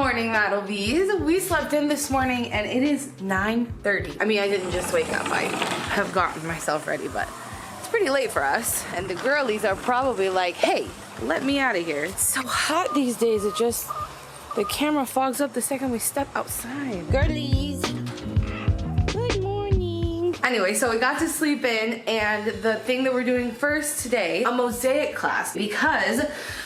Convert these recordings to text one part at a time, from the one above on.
morning, Maddlebees. We slept in this morning and it is 9:30. I mean, I didn't just wake up. I have gotten myself ready, but it's pretty late for us. And the girlies are probably like, hey, let me out of here. It's so hot these days. It just, the camera fogs up the second we step outside. Girlies. Good morning. Anyway, so we got to sleep in, and the thing that we're doing first today, a mosaic class, because,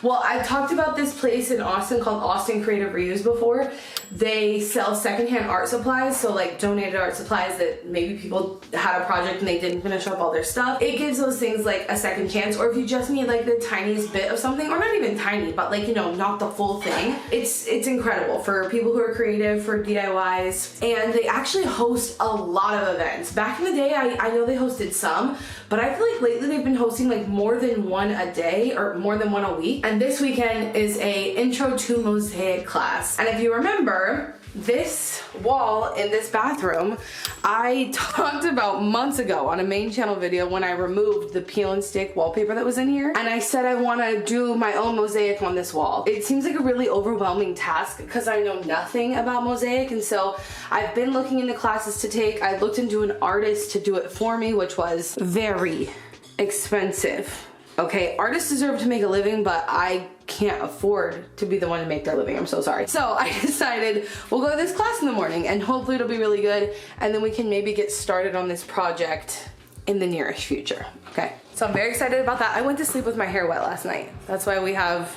well, I talked about this place in Austin called Austin Creative Reuse before. They sell secondhand art supplies, so like donated art supplies that maybe people had a project and they didn't finish up all their stuff. It gives those things like a second chance, or if you just need like the tiniest bit of something, or not even tiny, but like, you know, not the full thing. It's incredible for people who are creative, for DIYs, and they actually host a lot of events. Back in the day, I know they hosted some, but I feel like lately they've been hosting like more than one a day or more than one a week. And this weekend is a intro to mosaic class. And if you remember, this wall in this bathroom, I talked about months ago on a main channel video when I removed the peel and stick wallpaper that was in here. And I said I want to do my own mosaic on this wall. It seems like a really overwhelming task because I know nothing about mosaic. And so I've been looking into classes to take. I looked into an artist to do it for me, which was very expensive. Okay, artists deserve to make a living, but I can't afford to be the one to make their living. I'm so sorry. So I decided we'll go to this class in the morning and hopefully it'll be really good, and then we can maybe get started on this project in the nearest future. Okay, so I'm very excited about that. I went to sleep with my hair wet last night. That's why we have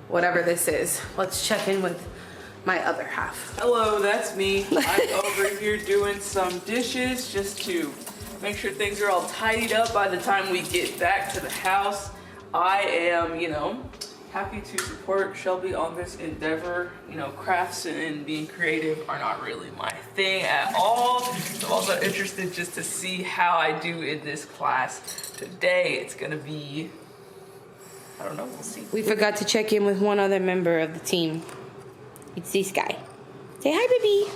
whatever this is. Let's check in with my other half. Hello, that's me. I'm over here doing some dishes just to make sure things are all tidied up by the time we get back to the house. I am, you know, happy to support Shelby on this endeavor. You know, crafts and being creative are not really my thing at all. I'm also interested just to see how I do in this class today. It's gonna be, I don't know, we'll see. We forgot to check in with one other member of the team. It's this guy. Say hi, baby.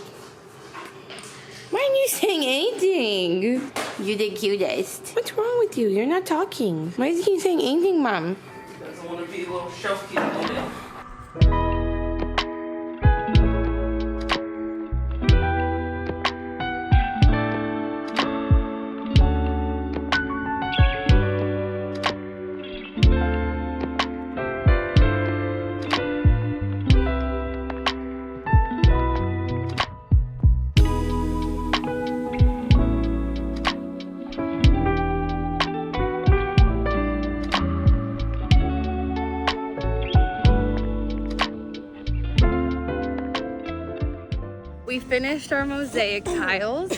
Why aren't you saying anything? You're the cutest. What's wrong with you? You're not talking. Why isn't he saying anything, Mom? He doesn't want to be a little shelfie in it. We finished our mosaic tiles,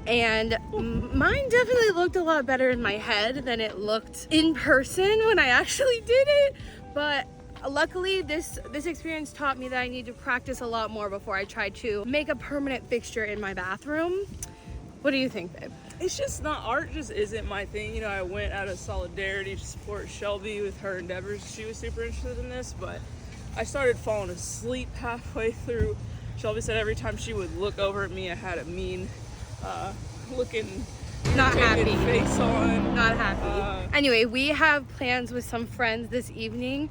and mine definitely looked a lot better in my head than it looked in person when I actually did it. But luckily this experience taught me that I need to practice a lot more before I try to make a permanent fixture in my bathroom. What do you think, babe? It's just not, art just isn't my thing. You know, I went out of solidarity to support Shelby with her endeavors. She was super interested in this, but I started falling asleep halfway through. Shelby said every time she would look over at me, I had a mean looking, not happy face on. Not happy. Anyway, we have plans with some friends this evening.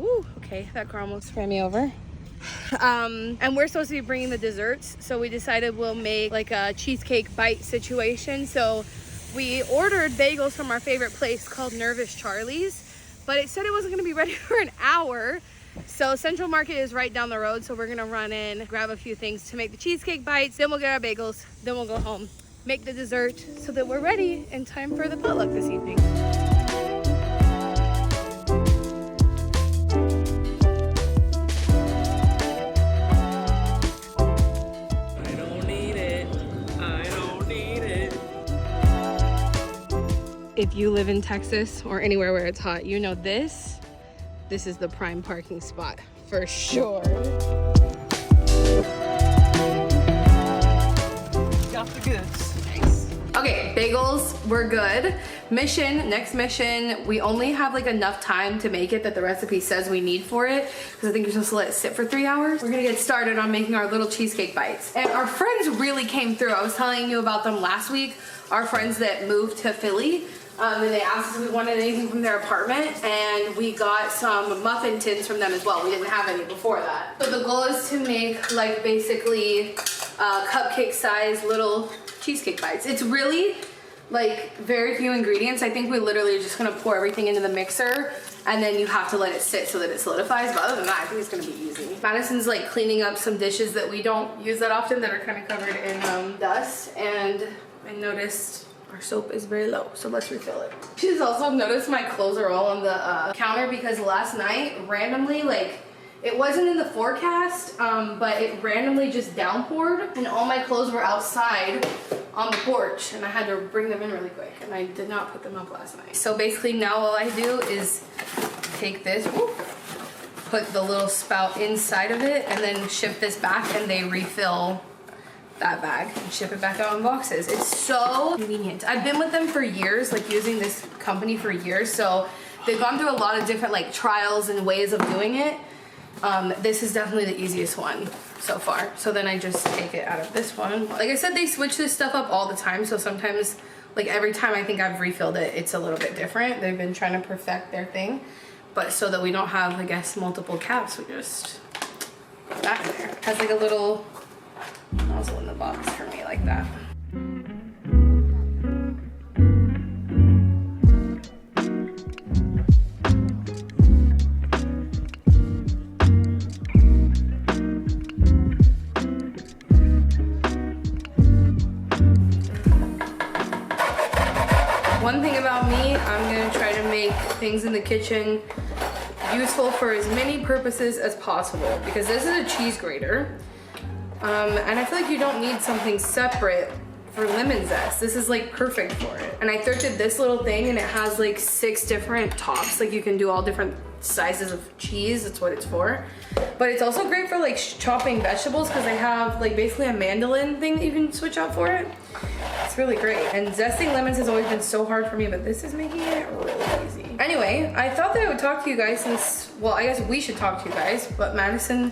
Ooh, okay, that car almost ran me over. And we're supposed to be bringing the desserts, so we decided we'll make like a cheesecake bite situation. So we ordered bagels from our favorite place called Nervous Charlie's, but it said it wasn't going to be ready for an hour. So Central Market is right down the road, so we're gonna run in, grab a few things to make the cheesecake bites, then we'll get our bagels, then we'll go home, make the dessert so that we're ready in time for the potluck this evening. I don't need it. I don't need it. If you live in Texas or anywhere where it's hot, you know this is the prime parking spot for sure. Got the goods. Nice. Okay, bagels, we're good. Next mission, we only have like enough time to make it that the recipe says we need for it, because I think you're supposed to let it sit for 3 hours. We're gonna get started on making our little cheesecake bites. And our friends really came through. I was telling you about them last week. Our friends that moved to Philly, And they asked us if we wanted anything from their apartment, and we got some muffin tins from them as well. We didn't have any before that. So the goal is to make like basically cupcake size little cheesecake bites. It's really like very few ingredients. I think we literally are just gonna pour everything into the mixer, and then you have to let it sit so that it solidifies. But other than that, I think it's gonna be easy. Madison's like cleaning up some dishes that we don't use that often that are kind of covered in dust, and I noticed our soap is very low, so let's refill it. She's also noticed my clothes are all on the counter because last night, randomly, like, it wasn't in the forecast, but it randomly just downpoured, and all my clothes were outside on the porch, and I had to bring them in really quick, and I did not put them up last night. So basically now all I do is take this, put the little spout inside of it, and then ship this back, and they refill that bag and ship it back out in boxes. It's so convenient. I've been with them for years, like using this company for years, so they've gone through a lot of different like trials and ways of doing it. This is definitely the easiest one so far. So then I just take it out of this one. Like I said, they switch this stuff up all the time, so sometimes, like every time I think I've refilled it, it's a little bit different. They've been trying to perfect their thing, but so that we don't have, I guess, multiple caps, we just put that in there. It has like a little nozzle in the box for me like that. One thing about me, I'm gonna try to make things in the kitchen useful for as many purposes as possible, because this is a cheese grater. And I feel like you don't need something separate for lemon zest. This is like perfect for it. And I thrifted this little thing, and it has like 6 different tops. Like you can do all different sizes of cheese. That's what it's for. But it's also great for like chopping vegetables, because they have like basically a mandolin thing that you can switch out for it. It's really great. And zesting lemons has always been so hard for me, but this is making it really easy. Anyway, I thought that I would talk to you guys since, well, I guess we should talk to you guys, but Madison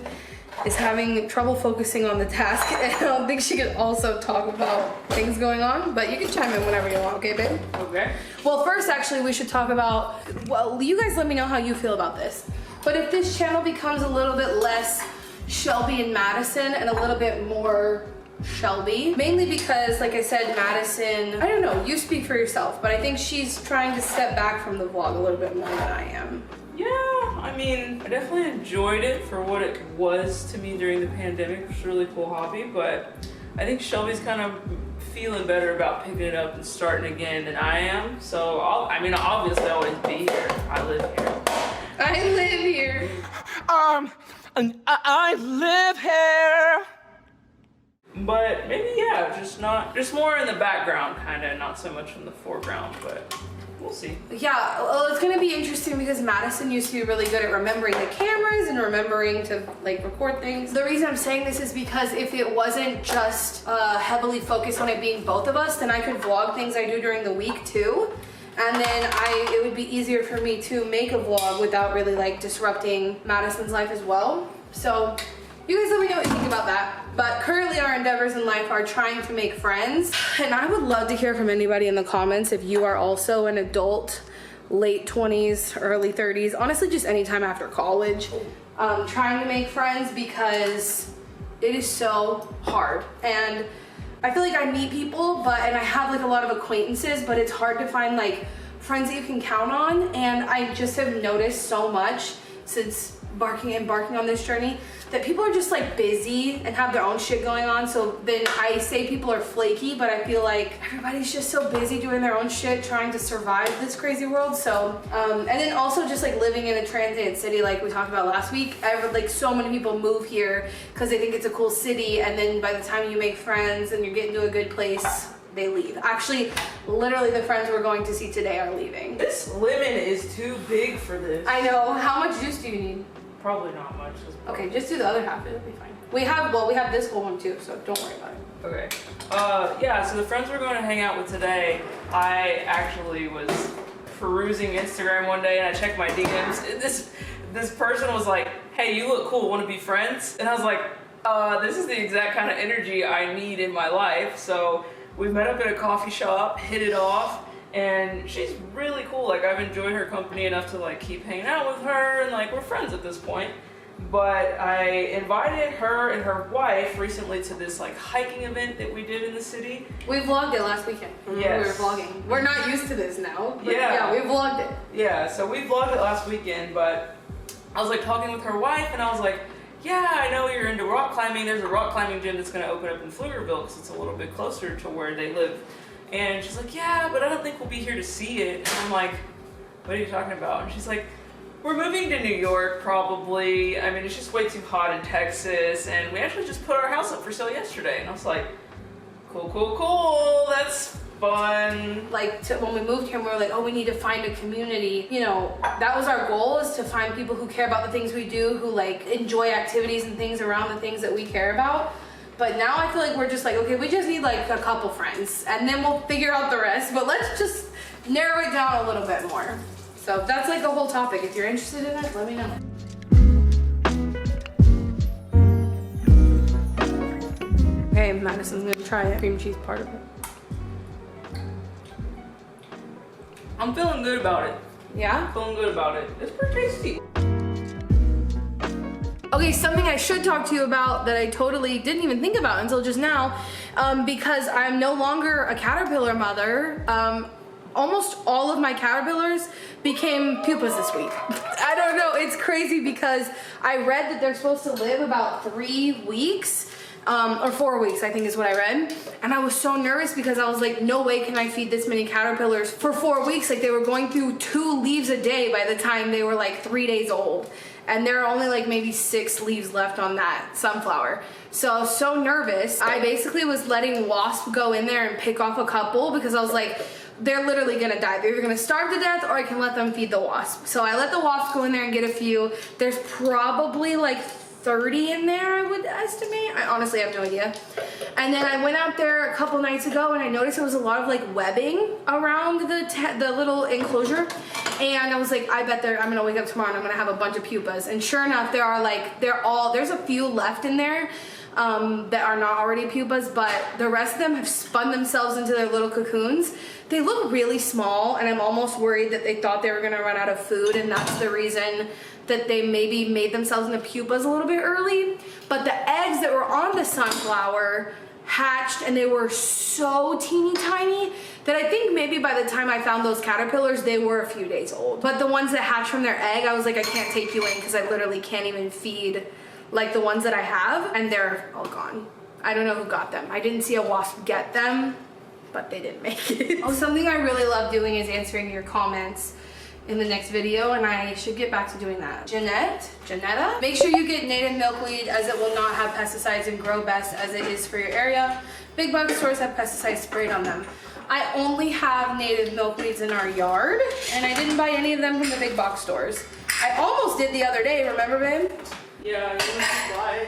is having trouble focusing on the task, and I don't think she could also talk about things going on, but you can chime in whenever you want, okay, babe? Okay. Well, first, actually, we should talk about, well, you guys let me know how you feel about this, but if this channel becomes a little bit less Shelby and Madison and a little bit more Shelby, mainly because, like I said, Madison, I don't know, you speak for yourself, but I think she's trying to step back from the vlog a little bit more than I am. Yeah, I mean, I definitely enjoyed it for what it was to me during the pandemic. It was a really cool hobby, but I think Shelby's kind of feeling better about picking it up and starting again than I am. So, I mean, obviously I'll always be here. I live here. I live here. I live here. But maybe, yeah, just more in the background, kind of, not so much in the foreground, but we'll see. Yeah, well, it's gonna be interesting because Madison used to be really good at remembering the cameras and remembering to like record things. The reason I'm saying this is because if it wasn't just heavily focused on it being both of us, then I could vlog things I do during the week too. And then it would be easier for me to make a vlog without really like disrupting Madison's life as well. So you guys let me know what you think about that. But currently our endeavors in life are trying to make friends. And I would love to hear from anybody in the comments if you are also an adult, late 20s, early 30s, honestly just anytime after college, trying to make friends, because it is so hard. And I feel like I meet people, and I have like a lot of acquaintances, but it's hard to find like friends that you can count on. And I just have noticed so much since embarking on this journey that people are just like busy and have their own shit going on. So then I say people are flaky, but I feel like everybody's just so busy doing their own shit, trying to survive this crazy world. So, and then also just like living in a transient city, like we talked about last week, like so many people move here because they think it's a cool city, and then by the time you make friends and you're getting to a good place, they leave. Actually, literally the friends we're going to see today are leaving. This lemon is too big for this. I know. How much juice do you need? Probably not much. Okay, just do the other half, it'll be fine. We have this whole one too, so don't worry about it. Okay. Yeah, so the friends we're going to hang out with today, I actually was perusing Instagram one day and I checked my DMs. And this person was like, hey, you look cool, want to be friends? And I was like, this is the exact kind of energy I need in my life. So we met up at a coffee shop, hit it off, And she's really cool. Like, I've enjoyed her company enough to like keep hanging out with her, and like we're friends at this point. But I invited her and her wife recently to this like hiking event that we did in the city. We vlogged it last weekend. Yes. We were vlogging. We're not used to this now. But Yeah. we vlogged it. Yeah, so we vlogged it last weekend, but I was like talking with her wife, and I was like, yeah, I know you're into rock climbing. There's a rock climbing gym that's going to open up in Pflugerville because it's a little bit closer to where they live. And she's like, yeah, but I don't think we'll be here to see it. And I'm like, what are you talking about? And she's like, we're moving to New York probably. I mean, it's just way too hot in Texas. And we actually just put our house up for sale yesterday. And I was like, cool, cool, cool. That's fun. Like when we moved here, we were like, oh, we need to find a community. You know, that was our goal, is to find people who care about the things we do, who like enjoy activities and things around the things that we care about. But now I feel like we're just like, okay, we just need like a couple friends and then we'll figure out the rest. But let's just narrow it down a little bit more. So that's like the whole topic. If you're interested in it, let me know. Okay, Madison's gonna try it. Cream cheese part of it. I'm feeling good about it. Yeah? Feeling good about it. It's pretty tasty. Okay, something I should talk to you about that I totally didn't even think about until just now, because I'm no longer a caterpillar mother. Almost all of my caterpillars became pupas this week. I don't know, it's crazy because I read that they're supposed to live about 3 weeks, or 4 weeks, I think is what I read. And I was so nervous because I was like, no way can I feed this many caterpillars for 4 weeks. Like, they were going through 2 leaves a day by the time they were like 3 days old. And there are only like maybe 6 leaves left on that sunflower. So I was so nervous. I basically was letting wasps go in there and pick off a couple because I was like, they're literally gonna die. They're either gonna starve to death or I can let them feed the wasp. So I let the wasps go in there and get a few. There's probably like 30 in there, I would estimate. I honestly have no idea. And then I went out there a couple nights ago and I noticed there was a lot of like webbing around the little enclosure. And I was like, I bet I'm gonna wake up tomorrow and I'm gonna have a bunch of pupas. And sure enough, there's a few left in there that are not already pupas, but the rest of them have spun themselves into their little cocoons. They look really small, and I'm almost worried that they thought they were gonna run out of food, and that's the reason that they maybe made themselves into pupas a little bit early. But the eggs that were on the sunflower hatched, and they were so teeny tiny that I think maybe by the time I found those caterpillars, they were a few days old. But the ones that hatched from their egg, I was like, I can't take you in because I literally can't even feed like the ones that I have, and they're all gone. I don't know who got them. I didn't see a wasp get them, but they didn't make it. Oh, something I really love doing is answering your comments in the next video, and I should get back to doing that. Janetta, make sure you get native milkweed, as it will not have pesticides and grow best as it is for your area. Big box stores have pesticides sprayed on them. I only have native milkweeds in our yard, and I didn't buy any of them from the big box stores. I almost did the other day, remember, babe? Yeah, you went to buy,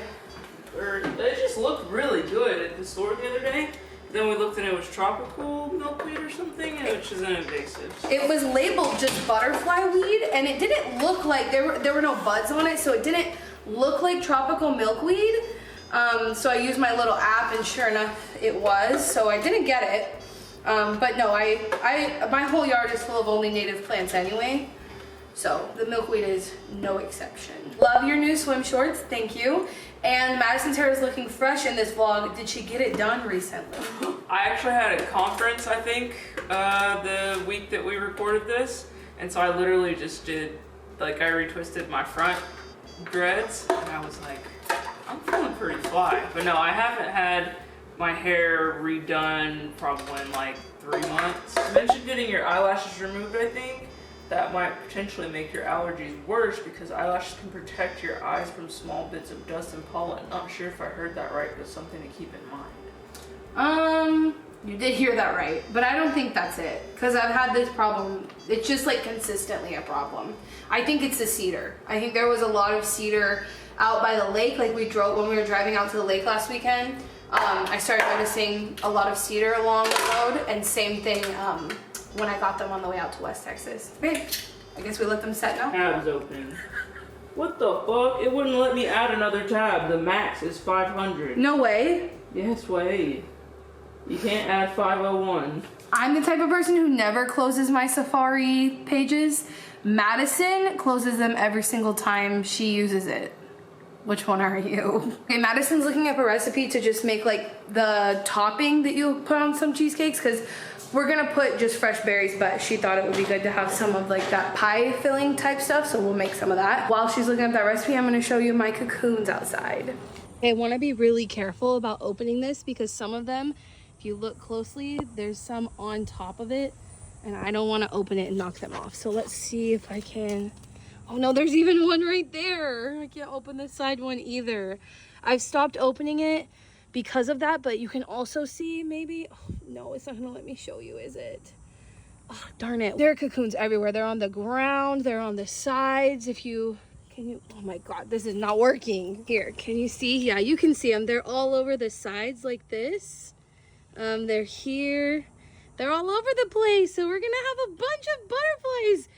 or they just looked really good at the store the other day. Then we looked and it was tropical milkweed or something, which is an invasive. It was labeled just butterfly weed, and it didn't look like, there were no buds on it, so it didn't look like tropical milkweed. So I used my little app, and sure enough, it was. So I didn't get it. But no, my whole yard is full of only native plants anyway. So the milkweed is no exception. Love your new swim shorts, thank you. And Madison's hair is looking fresh in this vlog. Did she get it done recently? I actually had a conference, I think, the week that we recorded this. And so I literally just did, like, I retwisted my front dreads. And I was like, I'm feeling pretty fly. But no, I haven't had my hair redone probably in like 3 months. You mentioned getting your eyelashes removed, I think. That might potentially make your allergies worse because eyelashes can protect your eyes from small bits of dust and pollen. Not sure if I heard that right, but something to keep in mind. You did hear that right, but I don't think that's it, because I've had this problem. It's just like consistently a problem. I think it's the cedar. I think there was a lot of cedar out by the lake, like when we were driving out to the lake last weekend. I started noticing a lot of cedar along the road, and same thing when I got them on the way out to West Texas. Okay, I guess we let them set now. Tabs open. What the fuck? It wouldn't let me add another tab. The max is 500. No way. Yes way. You can't add 501. I'm the type of person who never closes my Safari pages. Madison closes them every single time she uses it. Which one are you? Okay, Madison's looking up a recipe to just make like the topping that you put on some cheesecakes, because we're gonna put just fresh berries, but she thought it would be good to have some of like that pie filling type stuff, so we'll make some of that. While she's looking up that recipe, I'm gonna show you my cocoons outside. I wanna be really careful about opening this because some of them, if you look closely, there's some on top of it, and I don't wanna open it and knock them off. So let's see if I can. Oh no, there's even one right there. I can't open this side one either. I've stopped opening it because of that, but you can also see maybe, oh, no, it's not gonna let me show you, is it? Oh, darn it. There are cocoons everywhere. They're on the ground, they're on the sides. Oh my God, this is not working. Here, can you see? Yeah, you can see them. They're all over the sides like this. They're here. They're all over the place. So we're gonna have a bunch of butterflies.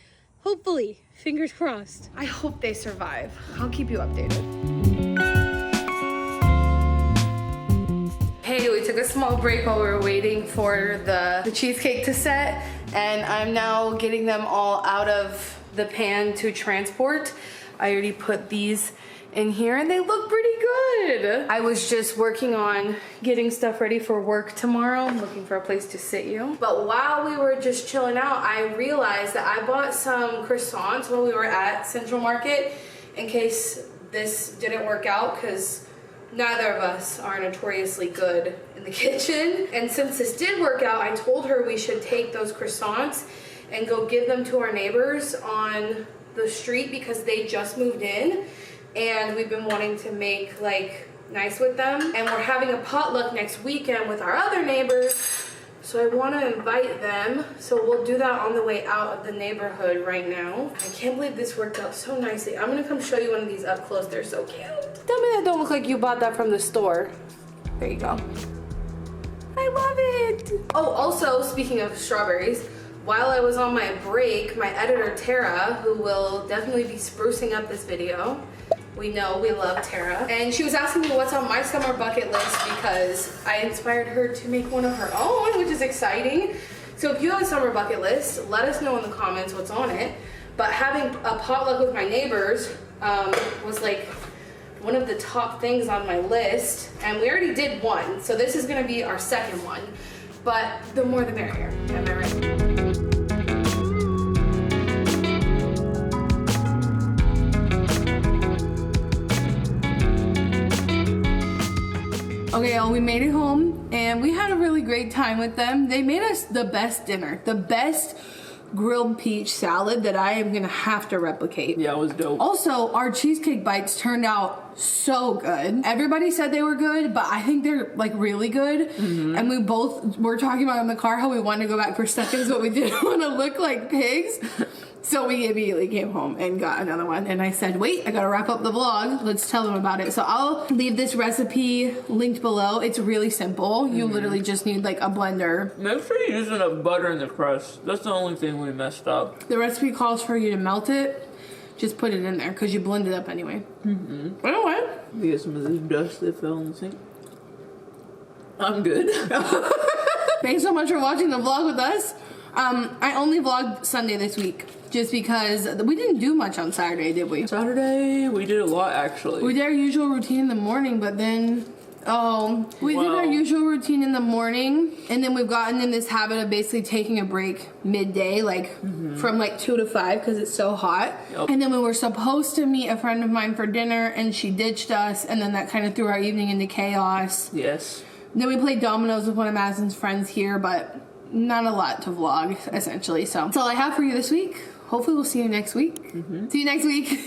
Hopefully, fingers crossed. I hope they survive. I'll keep you updated. Hey, we took a small break while we were waiting for the cheesecake to set, and I'm now getting them all out of the pan to transport. I already put these in here and they look pretty good. I was just working on getting stuff ready for work tomorrow. I'm looking for a place to sit you. But while we were just chilling out, I realized that I bought some croissants when we were at Central Market in case this didn't work out, because neither of us are notoriously good in the kitchen. And since this did work out, I told her we should take those croissants and go give them to our neighbors on the street because they just moved in. And we've been wanting to make like nice with them. And we're having a potluck next weekend with our other neighbors. So I want to invite them. So we'll do that on the way out of the neighborhood right now. I can't believe this worked out so nicely. I'm going to come show you one of these up close. They're so cute. Tell me that don't look like you bought that from the store. There you go. I love it. Oh, also, speaking of strawberries, while I was on my break, my editor Tara, who will definitely be sprucing up this video, we know we love Tara, and she was asking me what's on my summer bucket list because I inspired her to make one of her own, which is exciting. So if you have a summer bucket list, let us know in the comments what's on it. But having a potluck with my neighbors was like one of the top things on my list, and we already did one, so this is gonna be our second one. But the more the merrier, am I right? Okay, y'all, we made it home and we had a really great time with them. They made us the best dinner, the best grilled peach salad that I am gonna have to replicate. Yeah, it was dope. Also, our cheesecake bites turned out so good. Everybody said they were good, but I think they're like really good. Mm-hmm. And we both were talking about in the car how we wanted to go back for seconds, but we didn't want to look like pigs. So we immediately came home and got another one. And I said, wait, I gotta wrap up the vlog. Let's tell them about it. So I'll leave this recipe linked below. It's really simple. You literally just need like a blender. Make sure you use enough butter in the crust. That's the only thing we messed up. The recipe calls for you to melt it. Just put it in there because you blend it up anyway. Mm-hmm. You know what? We get some of this dust that fell in the sink. I'm good. Thanks so much for watching the vlog with us. I only vlogged Sunday this week just because we didn't do much on Saturday, did we? Saturday, we did a lot actually. We did our usual routine in the morning, but then, we did our usual routine in the morning, and then we've gotten in this habit of basically taking a break midday, like from like 2 to 5 because it's so hot. Yep. And then we were supposed to meet a friend of mine for dinner, and she ditched us, and then that kind of threw our evening into chaos. Yes. Then we played dominoes with one of Madison's friends here, but not a lot to vlog, essentially. So that's all I have for you this week. Hopefully we'll see you next week. See you next week.